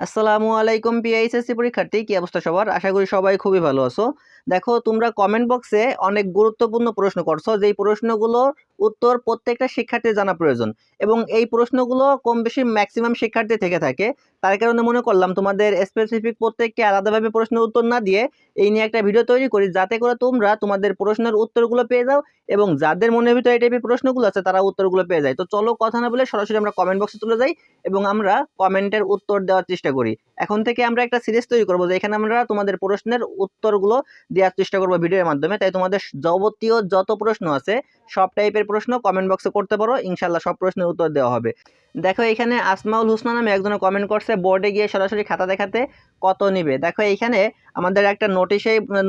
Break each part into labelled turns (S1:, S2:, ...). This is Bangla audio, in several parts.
S1: আসসালামু আলাইকুম এইচএসসি পরীক্ষার্থী, কি অবস্থা সবার? আশা করি সবাই খুবই ভালো আছো। দেখো, তোমরা কমেন্ট বক্সে অনেক গুরুত্বপূর্ণ প্রশ্ন করছো, যেই প্রশ্নগুলোর উত্তর প্রত্যেকটা শিক্ষার্থীর জানা প্রয়োজন এবং এই প্রশ্নগুলো কম বেশি ম্যাক্সিমাম শিক্ষার্থী থেকে থাকে। তার কারণে মনে করলাম তোমাদের স্পেসিফিক প্রত্যেককে আলাদাভাবে প্রশ্নের উত্তর না দিয়ে এই নিয়ে একটা ভিডিও তৈরি করি, যাতে করে তোমরা তোমাদের প্রশ্নের উত্তরগুলো পেয়ে যাও এবং যাদের মনের ভিতরে এই টাইপের প্রশ্নগুলো আছে তারা উত্তরগুলো পেয়ে যায়। তো চলো কথা না বলে সরাসরি আমরা কমেন্ট বক্সে চলে যাই এবং আমরা কমেন্টের উত্তর দেওয়ার চেষ্টা করি। এখন থেকে আমরা একটা সিরিজ তৈরি করবো, যেখানে আমরা তোমাদের প্রশ্নের উত্তরগুলো দেওয়ার চেষ্টা করবো ভিডিওর মাধ্যমে। তাই তোমাদের যাবতীয় যত প্রশ্ন আছে সব টাইপের প্রশ্ন কমেন্ট বক্সে করতে পারো, ইনশাল্লাহ সব প্রশ্নের উত্তর দেওয়া হবে। দেখো, এখানে আসমাউল হুসনা নামে একজনে কমেন্ট করছে, বোর্ডে গিয়ে সরাসরি খাতা দেখাতে কত নিবে। দেখো, এইখানে আমাদের একটা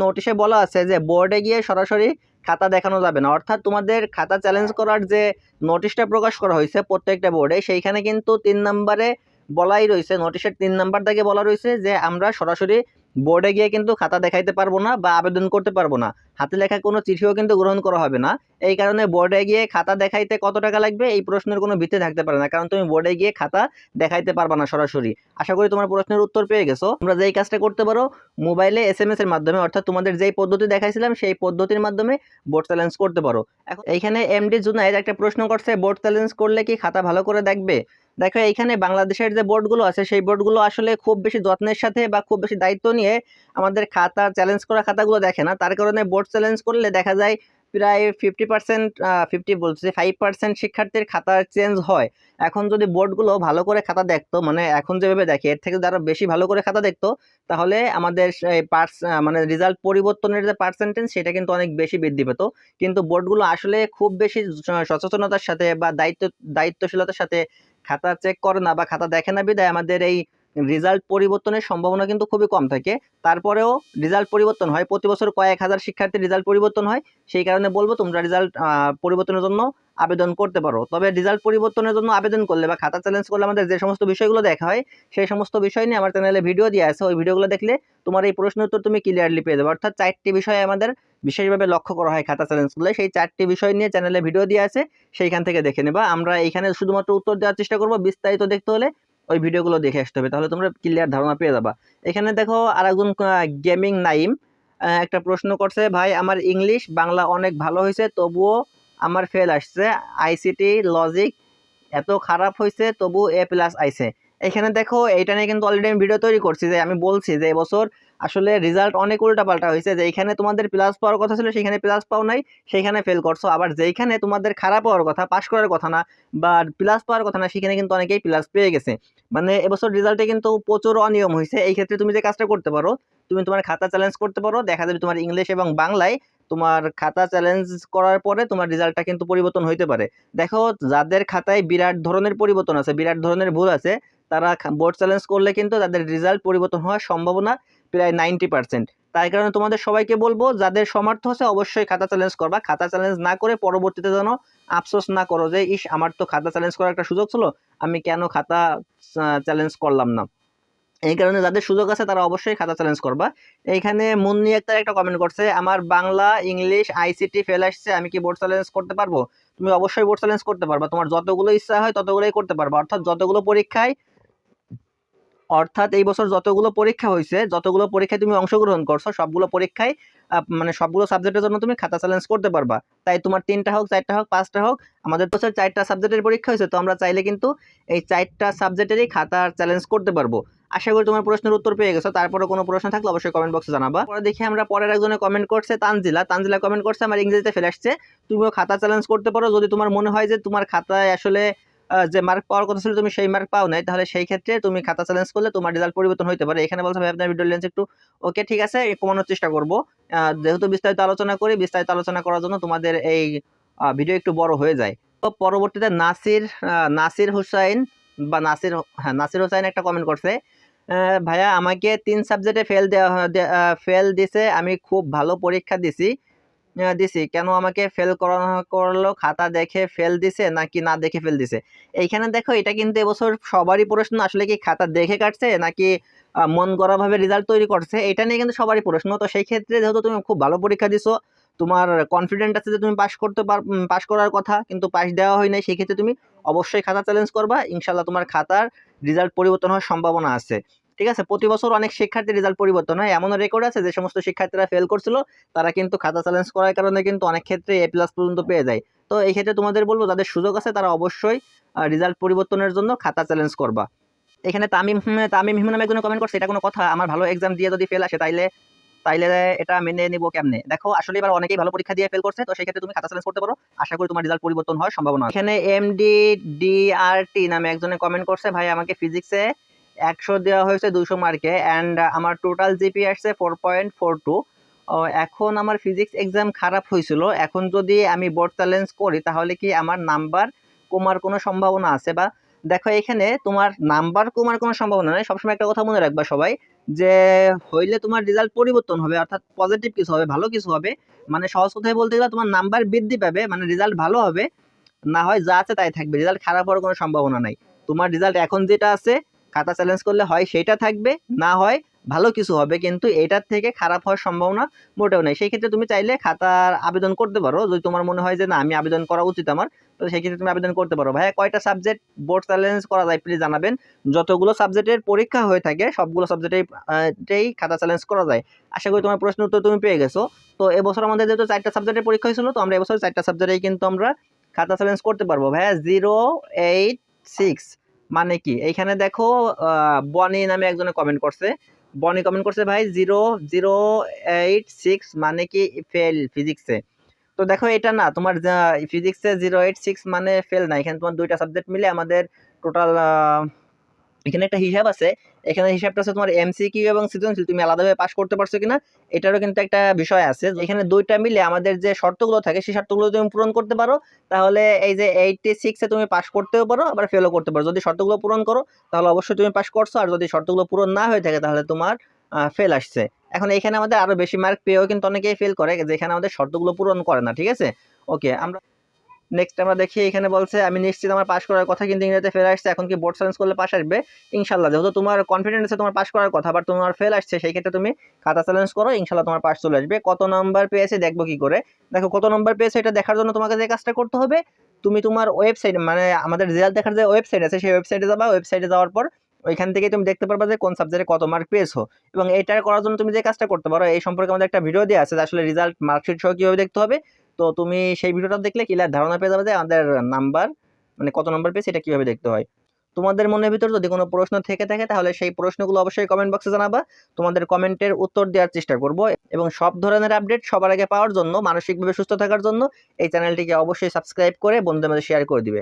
S1: নোটিশে বলা আছে যে বোর্ডে গিয়ে সরাসরি খাতা দেখানো যাবে না। অর্থাৎ তোমাদের খাতা চ্যালেঞ্জ করার যে নোটিশটা প্রকাশ করা হয়েছে প্রত্যেকটা বোর্ডে, সেইখানে কিন্তু 3 নম্বরে বলাই রয়েছে, নোটিশের 3 নাম্বার দাগে বলা রয়েছে যে আমরা সরাসরি বোর্ডে গিয়ে কিন্তু খাতা দেখাইতে পারবো না বা আবেদন করতে পারবো না, হাতে লেখা কোনো চিঠিও কিন্তু গ্রহণ করা হবে না। এই কারণে বোর্ডে গিয়ে খাতা দেখাইতে কত টাকা লাগবে এই প্রশ্নের কোনো ভিত্তি থাকতে পারে না, কারণ তুমি বোর্ডে গিয়ে খাতা দেখাইতে পারবা না সরাসরি। আশা করি তোমার প্রশ্নের উত্তর পেয়ে গেছো। তোমরা যেই কাজটা করতে পারো, মোবাইলে SMS এর মাধ্যমে, অর্থাৎ তোমাদের যেই পদ্ধতি দেখাইছিলাম সেই পদ্ধতির মাধ্যমে বোর্ড চ্যালেঞ্জ করতে পারো। এখন এইখানে এমডি জুনাইদ একটা প্রশ্ন করছে, বোর্ড চ্যালেঞ্জ করলে কি খাতা ভালো করে দেখবে? দেখো, এইখানে বাংলাদেশের যে বোর্ডগুলো আছে সেই বোর্ডগুলো আসলে খুব বেশি যত্নের সাথে বা খুব বেশি দায়িত্ব নিয়ে আমাদের খাতা চ্যালেঞ্জ করা খাতাগুলো দেখে না। তার কারণে বোর্ড চ্যালেঞ্জ করলে দেখা যায় প্রায় 50%, 5% শিক্ষার্থীর খাতা চেঞ্জ হয়। এখন যদি বোর্ডগুলো ভালো করে খাতা দেখতো, মানে এখন যেভাবে দেখে এর থেকে যারা বেশি ভালো করে খাতা দেখতো, তাহলে আমাদের মানে রেজাল্ট পরিবর্তনের যে পার্সেন্টেজ সেটা কিন্তু অনেক বেশি বৃদ্ধি পেত। কিন্তু বোর্ডগুলো আসলে খুব বেশি সচেতনতার সাথে বা দায়িত্বশীলতার সাথে খাতা চেক করে না বা খাতা দেখে না, বিধায় আমাদের এই রেজাল্ট পরিবর্তনের সম্ভাবনা কিন্তু খুবই কম থাকে। তারপরেও রেজাল্ট পরিবর্তন হয়, প্রতি বছর কয়েক হাজার শিক্ষার্থীর রেজাল্ট পরিবর্তন হয়। সেই কারণে বলবো তোমরা রেজাল্ট পরিবর্তনের জন্য আবেদন করতে পারো। তবে রেজাল্ট পরিবর্তনের জন্য আবেদন করলে বা খাতা চ্যালেঞ্জ করলে আমাদের যে সমস্ত বিষয়গুলো দেখা হয় সেই সমস্ত বিষয় নিয়ে আমার চ্যানেলে ভিডিও দিয়ে আছে, ওই ভিডিওগুলো দেখলে তোমার এই প্রশ্নের উত্তর তুমি ক্লিয়ারলি পেয়ে যাবে। অর্থাৎ 4টি বিষয়ে আমাদের বিশেষভাবে লক্ষ্য করা হয় খাতা চ্যালেঞ্জ করলে, সেই 4টি বিষয় নিয়ে চ্যানেলে ভিডিও দিয়ে আছে, সেইখান থেকে দেখে নেবা। আমরা এইখানে শুধুমাত্র উত্তর দেওয়ার চেষ্টা করবো, বিস্তারিত দেখতে হলে ওই ভিডিওগুলো দেখে আসতে হবে, তাহলে তোমরা ক্লিয়ার ধারণা পেয়ে যাবা। এখানে দেখো, আরেকজন গেমিং নাইম একটা প্রশ্ন করছে, ভাই আমার ইংলিশ বাংলা অনেক ভালো হয়েছে তবুও আমার ফেল আসছে, আইসিটি লজিক এত খারাপ হয়েছে তবু A+ আইছে। এখানে দেখো, এইটা নিয়ে কিন্তু অলরেডি আমি ভিডিও তৈরি করছি, যে আমি বলছি যে এবছর আসলে রেজাল্ট অনেক উল্টাপাল্টা হয়েছে, যে এইখানে তোমাদের প্লাস পাওয়ার কথা ছিল সেখানে প্লাস পাও নাই, সেইখানে ফেল করছো। আবার যেইখানে তোমাদের খারাপ হওয়ার কথা, পাস করার কথা না বা প্লাস পাওয়ার কথা না, সেখানে কিন্তু অনেকেই প্লাস পেয়ে গেছে। মানে এবছর রেজাল্টে কিন্তু প্রচুর অনিয়ম হয়েছে। এই ক্ষেত্রে তুমি যে কাজটা করতে পারো, তুমি তোমার খাতা চ্যালেঞ্জ করতে পারো, দেখা যাবে তোমার ইংলিশ এবং বাংলায় তোমার খাতা চ্যালেঞ্জ করার পরে তোমার রেজাল্টটা কিন্তু পরিবর্তন হইতে পারে। দেখো, যাদের খাতায় বিরাট ধরনের পরিবর্তন আছে, বিরাট ধরনের ভুল আছে, তারা বোর্ড চ্যালেঞ্জ করলে কিন্তু তাদের রেজাল্ট পরিবর্তন হওয়ার সম্ভাবনা প্রায় 90%। তাই কারণে তোমাদের সবাইকে বলবো, যাদের সমর্থ আছে অবশ্যই খাতা চ্যালেঞ্জ করবা। খাতা চ্যালেঞ্জ না করে পরবর্তীতে যেন আফসোস না করো যে ইস, আমার তো খাতা চ্যালেঞ্জ করার একটা সুযোগ ছিল, আমি কেন খাতা চ্যালেঞ্জ করলাম না। এই কারণে যাদের সুযোগ আছে তারা অবশ্যই খাতা চ্যালেঞ্জ করবা। এইখানে মুন্নি আক্তার একটা কমেন্ট করছে, আমার বাংলা ইংলিশ আইসিটি ফেল আসছে, আমি কি বোর্ড চ্যালেঞ্জ করতে পারবো? তুমি অবশ্যই বোর্ড চ্যালেঞ্জ করতে পারবা, তোমার যতগুলো ইচ্ছা হয় ততগুলোই করতে পারবা। অর্থাৎ এই বছর যতগুলো পরীক্ষা হয়েছে, যতগুলো পরীক্ষায় তুমি অংশগ্রহণ করছো, সবগুলো পরীক্ষায় মানে সবগুলো সাবজেক্টের জন্য তুমি খাতা চ্যালেঞ্জ করতে পারবা। তাই তোমার 3টা হোক, 4টা হোক, 5টা হোক, আমাদের তো 4টা সাবজেক্টের পরীক্ষা হয়েছে, তো আমরা চাইলে কিন্তু এই 4টা সাবজেক্টেরই খাতা চ্যালেঞ্জ করতে পারবো। আশা করি তোমার প্রশ্নের উত্তর পেয়ে গেছো। তারপরে কোনো প্রশ্ন থাকলে অবশ্যই কমেন্ট বক্সে জানাবা। পরে দেখি আমরা পরের একজনে কমেন্ট করছে, তানজিলা কমেন্ট করছে, আমার ইংরেজিতে ফেল আসছে, তুমিও খাতা চ্যালেঞ্জ করতে পারো। যদি তোমার মনে হয় যে তোমার খাতায় আসলে যে মার্ক পাওয়ার কথা ছিল তুমি সেই মার্ক পাও নাই, তাহলে সেই ক্ষেত্রে তুমি খাতা চ্যালেঞ্জ করলে তোমার রেজাল্ট পরিবর্তন হতে পারে। এখানে বলতে হবে আপনার ভিডিও লেন্স একটু, ওকে ঠিক আছে, কমানোর চেষ্টা করব। যেহেতু বিস্তারিত আলোচনা করি, বিস্তারিত আলোচনা করার জন্য তোমাদের এই ভিডিও একটু বড় হয়ে যায়। তো পরবর্তীতে নাসির হুসাইন বা নাসির হোসাইন একটা কমেন্ট করছে, ভাইয়া আমাকে 3 সাবজেক্টে ফেল দিছে, আমি খুব ভালো পরীক্ষা দিছি, কেন আমাকে ফেল করলো? খাতা দেখে ফেল দিছে নাকি না দেখে ফেল দিছে? এইখানে দেখো, এটা কিন্তু এবছর সবারই প্রশ্ন, আসলে কি খাতা দেখে কাটছে নাকি মন গড়া ভাবে রেজাল্ট তৈরি করছে, এটা নিয়ে কিন্তু সবারই প্রশ্ন। তো সেই ক্ষেত্রে যেহেতু তুমি খুব ভালো পরীক্ষা দিছো, তোমার কনফিডেন্ট আছে যে তুমি পাস করার কথা, কিন্তু পাস দেওয়া হয় নাই, সেই ক্ষেত্রে তুমি অবশ্যই খাতা চ্যালেঞ্জ করবা, ইনশাল্লাহ তোমার খাতার রেজাল্ট পরিবর্তন হওয়ার সম্ভাবনা আছে। ঠিক আছে, প্রতি বছর অনেক শিক্ষার্থীর রেজাল্ট পরিবর্তন হয়, এমনও রেকর্ড আছে যে সমস্ত শিক্ষার্থীরা ফেল করছিল তারা কিন্তু খাতা চ্যালেঞ্জ করার কারণে কিন্তু অনেক ক্ষেত্রে A+ পর্যন্ত পেয়ে যায়। তো এই ক্ষেত্রে তোমাদের বলবো যাদের সুযোগ আছে তারা অবশ্যই রেজাল্ট পরিবর্তনের জন্য খাতা চ্যালেঞ্জ করবা। এখানে তামিম তামিম হিমু নামে একজন কমেন্ট করছে, এটা কোনো কথা? আমার ভালো এক্সাম দিয়ে যদি ফেল আসে তাইলে তাইলে এটা মেনে নিব কেমনে? দেখো আসলে এবার অনেকেই ভালো পরীক্ষা দিয়ে ফেল করছে, তো সেই ক্ষেত্রে তুমি খাতা চ্যালেঞ্জ করতে পারো, আশা করি তোমার রেজাল্ট পরিবর্তন হওয়ার সম্ভাবনা আছে। এখানে MDDRT নামে একজনে কমেন্ট করছে, ভাই আমাকে ফিজিক্সে 100 দেওয়া হয়েছে 200 মার্কে অ্যান্ড আমার টোটাল জিপি আসছে 4.42। এখন আমার ফিজিক্স এক্সাম খারাপ হয়েছিল, এখন যদি আমি বোর্ড চ্যালেঞ্জ করি তাহলে কি আমার নাম্বার কমার কোনো সম্ভাবনা আছে? বা দেখো এখানে তোমার নাম্বার কমার কোনো সম্ভাবনা নেই, সবসময় একটা কথা মনে রাখবা সবাই, যে হইলে তোমার রেজাল্ট পরিবর্তন হবে, অর্থাৎ পজিটিভ কিছু হবে, ভালো কিছু হবে। মানে সহজ কথায় বলতে গেলে তোমার নাম্বার বৃদ্ধি পাবে, মানে রেজাল্ট ভালো হবে, না হয় যা আছে তাই থাকবে, রেজাল্ট খারাপ হওয়ার কোনো সম্ভাবনা নাই। তোমার রেজাল্ট এখন যেটা আছে খাতা চ্যালেঞ্জ করলে হয় সেটা থাকবে, না হয় ভালো কিছু হবে, কিন্তু এটার থেকে খারাপ হওয়ার সম্ভাবনা মোটেও নেই। সেই ক্ষেত্রে তুমি চাইলে খাতার আবেদন করতে পারো, যদি তোমার মনে হয় যে না আমি আবেদন করা উচিত আমার, তো সেই ক্ষেত্রে তুমি আবেদন করতে পারো। ভাইয়া কয়টা সাবজেক্ট বোর্ড চ্যালেঞ্জ করা যায় প্লিজ জানাবেন। যতগুলো সাবজেক্টের পরীক্ষা হয়ে থাকে সবগুলো সাবজেক্টেই খাতা চ্যালেঞ্জ করা যায়। আশা করি তোমার প্রশ্ন উত্তর তুমি পেয়ে গেছো। তো এবছর আমাদের যেহেতু 4টা সাবজেক্টের পরীক্ষা হয়েছিল, তো আমরা এবছর 4টা সাবজেক্টেই কিন্তু আমরা খাতা চ্যালেঞ্জ করতে পারবো। ভাইয়া 086 মানে কি? এইখানে দেখো বনি নামে একজনে কমেন্ট করছে, বনি কমেন্ট করছে ভাই 086 মানে কি ফেল ফিজিক্সে। তো দেখো এটা না, তোমার ফিজিক্সে 086 মানে ফেল না, এখানে তোমার 2টা সাবজেক্ট মিলে আমাদের টোটাল এখানে একটা হিসাব আছে, এখানে হিসাবটা আছে তোমার MCQ এবং সৃজনশীল তুমি আলাদাভাবে পাস করতে পারছো কিনা, এটারও কিন্তু একটা বিষয় আছে। এখানে 2টা মিলে আমাদের যে শর্তগুলো থাকে সেই শর্তগুলো তুমি পূরণ করতে পারো, তাহলে এই যে 86 এ তুমি পাস করতেও পারো আবার ফেলও করতে পারো। যদি শর্তগুলো পূরণ করো তাহলে অবশ্যই তুমি পাস করছো, আর যদি শর্তগুলো পূরণ না হয়ে থাকে তাহলে তোমার ফেল আসছে। এখন এখানে আমাদের আরো বেশি মার্ক পেয়েও কিন্তু অনেকেই ফেল করে, যেখানে আমাদের শর্তগুলো পূরণ করে না। ঠিক আছে, ওকে। আমরা নেক্সট আমরা দেখি, এখানে বলছে আমি নিশ্চিত আমার পাস করার কথা, কিন্তু ইংরেজিতে ফেল আসছে, এখন কি বোর্ড চ্যালেঞ্জ করলে পাস আসবে? ইনশাল্লাহ, যেহেতু তোমার কনফিডেন্স আছে তোমার পাস করার কথা, বাট তোমার ফেল আসছে, সেই ক্ষেত্রে তুমি খাতা চ্যালেঞ্জ করো, ইনশাল্লাহ তোমার পাস চলে আসবে। কত নাম্বার পেয়েছে দেখবো কি করে? দেখো কত নাম্বার পেয়েছে এটা দেখার জন্য তোমাকে যে কাজটা করতে হবে, তুমি তোমার ওয়েবসাইট, মানে আমাদের রেজাল্ট দেখার যে ওয়েবসাইট আছে সেই ওয়েবসাইটে যাবা, ওয়েবসাইটে যাওয়ার পর ওইখান থেকে তুমি দেখতে পারবা যে কোন সাবজেক্টে কত মার্ক পেয়েছো। এবং এটা করার জন্য তুমি যে কাজটা করতে পারো, এই সম্পর্কে আমাদের একটা ভিডিও দেওয়া আছে যে আসলে রেজাল্ট মার্কশিট সহ কিভাবে দেখতে হবে। তো তুমি সেই ভিডিওটা দেখলে ক্লিয়ার ধারণা পেয়ে যাবে যে আমাদের নাম্বার, মানে কত নাম্বার পেয়েছে এটা কিভাবে দেখতে হয়। তোমাদের মনের ভিতর যদি কোনো প্রশ্ন থেকে থাকে তাহলে সেই প্রশ্নগুলো অবশ্যই কমেন্ট বক্সে জানাবা, তোমাদের কমেন্টের উত্তর দেওয়ার চেষ্টা করব। এবং সব ধরনের আপডেট সবার আগে পাওয়ার জন্য, মানসিকভাবে সুস্থ থাকার জন্য এই চ্যানেলটিকে অবশ্যই সাবস্ক্রাইব করে বন্ধুদের মধ্যে শেয়ার করে দিবে।